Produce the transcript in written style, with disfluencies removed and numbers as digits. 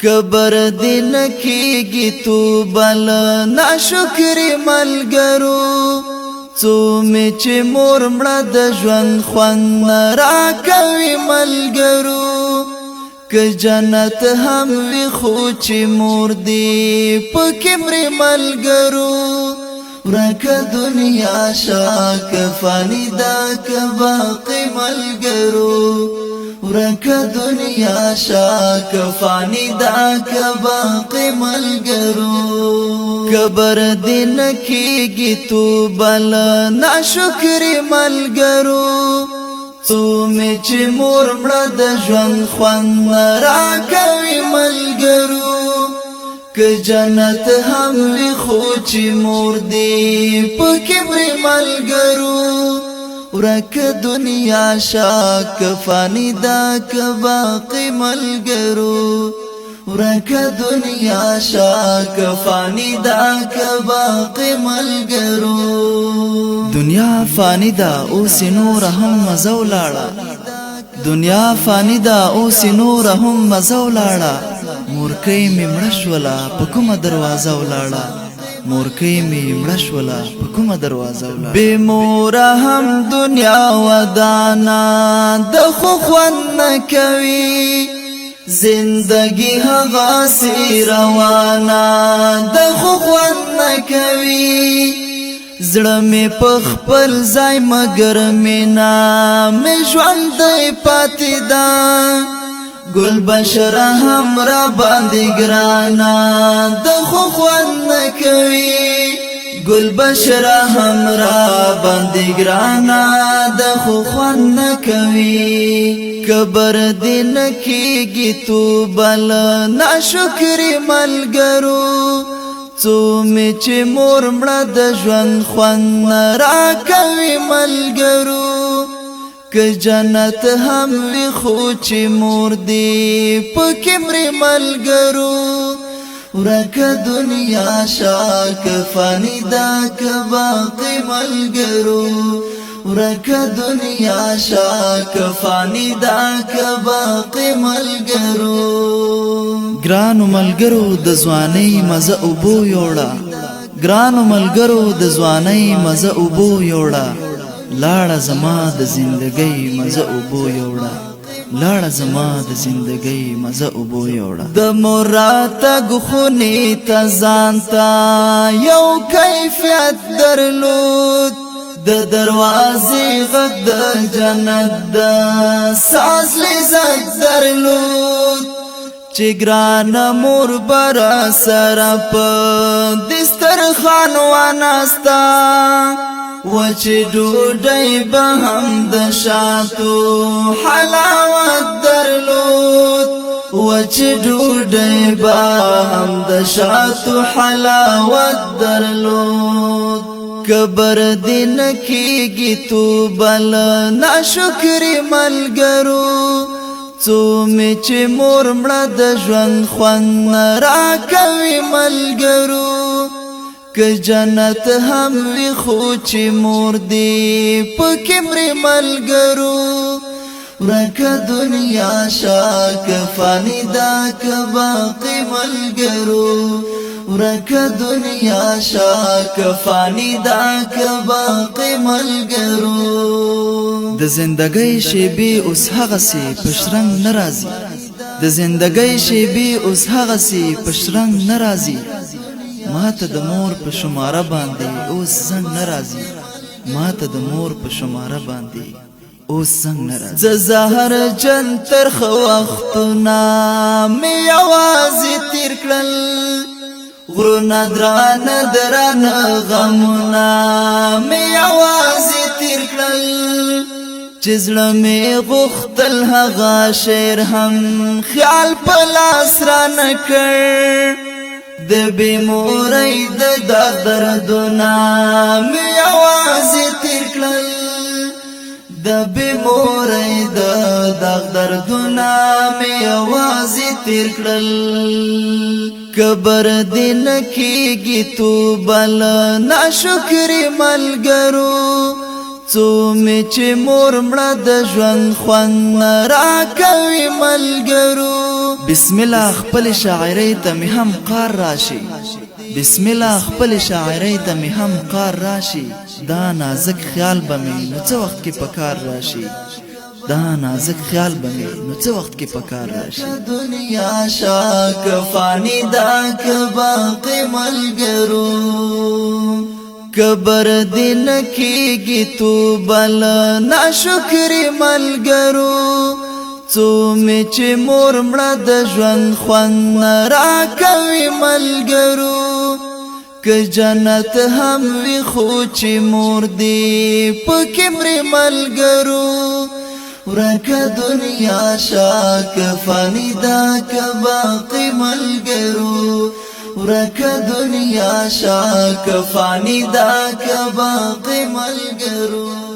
کبر دین کیږي تو بل ناشکری ملګرو څو می چې مور مړه د ژوند خوند را کوي ملګرو که جنت هم وي خو چې مور دی پکې مري ملګرو ورکه دنیا شاک فانی دا که باقی ملګرو ورکه دنیا شاک فانی دا که باقی ملګرو کبر دین کیږي تو بل ناشکری ملګرو څو می چې مور مړه د ژوند خوند را کوي ملګرو که جنت هم وي خو چې مور دی پکې مري ملګرو ورکه دنیا شاک فانی دا که باقی ملګرو ورکه دنیا شاک فانی دا که باقی ملګرو دنیا فانی دا اوس نور هم مزه ولاړه دنیا فانی دا اوس نور هم مزه ولاړه مورکۍ مې مړه شوله په کومه دروازه ولاړه مورکۍ مې مړه شوله په کومه دروازه ولاړه بې موره هم دنیا ودانه د خو خوند نه کوي زندگی هغاسې روانه د خو خوند نه کوي زړه مې په خپل ځای مګر مینا مې ژوندی پاتې ده گل بشره هم را باندې ګرانه د خو خوند نه کوي گل بشره هم را باندې ګرانه د خو خوند نه کوي کبر دین کیږي تو بل ناشکری ملګرو څو می چې مور مړه د ژوند خوند را کوي ملګرو که جنت هم وي خو چې مور دی پکې مري ملګرو ورکه دنیا شاک فانی دا که باقی ملګرو ورکه دنیا شاک فانی دا که باقی ملګرو ګرانو ملګرو د ځوانۍ مزه اوبو یوړه ګرانو ملګرو د ځوانۍ مزه اوبو یوړه لاړه زما د زندګۍ مزه اوبو یوړه لاړه زما د زندګۍ مزه اوبو یوړه د مراته غخونی ته ځانتا یو کیفیت درلود د دروازې غږ د جنت د ساز لذت درلود چې ګرانه مور برا سره په دسترخوان وناستا وچ ډوډۍ به هم د شاتو حلاوت درلود وچ ډوډۍ به هم د شاتو حلاوت درلود کبر دین کیږي تو بل ناشکری ملګرو څو می چې مور مړه د ژوند خوند را کوي ملګرو که جنت هم وي خو چې مور دی پکې مري ملګرو ورکه دنیا شاک فانی دا که باقی ملګرو ورکه دنیا شاک فانی دا که باقی ملګرو د زندګۍ شیبې اوس هغسې په شرنګ نه راځي د زندګۍ شیبې اوس هغسې په شرنګ نه راځي ماته د مور په شماره باندې اوس زنګ نه راځي ماته د مور په شماره باندې اوس زنګ نه راځي زه زهر جن ترخ وختونه مې یوازې تیر کړل غرونه درانه درانه غمونه مې یوازې تیر کړل چې زړه مې غوښتل هغه شعر هم خیال په لاس رانه کړ د بې مورۍ د دردونه مې یوازې تیر کړل د بې مورۍ د دردونه مې یوازې تیر کړل کبر دین کیږي تو بل ناشکری ملګرو څو می چې مور مړه د ژوند خوند را کوي ملګرو بسم الله خپل شاعرۍ ته می هم قار راشي بسم الله خپل شاعرۍ ته می هم قار راشي دا نازک خیال به می نو څه وخت کې پکار راشي دا نازک خیال به می نو څه وخت کې پکار راشي دنیا شاک فانی دا که باقی ملګرو کبر دین کیږي تو بل ناشکری ملګرو څو می چې مور مړه د ژوند خوند را کوي ملګرو که جنت هم وي خو چې مور دی پکې مري ملګرو ورکه دنیا شاک فانی دا که باقی ملګرو ورکه دنیا شاک فانی دا که باقی ملګرو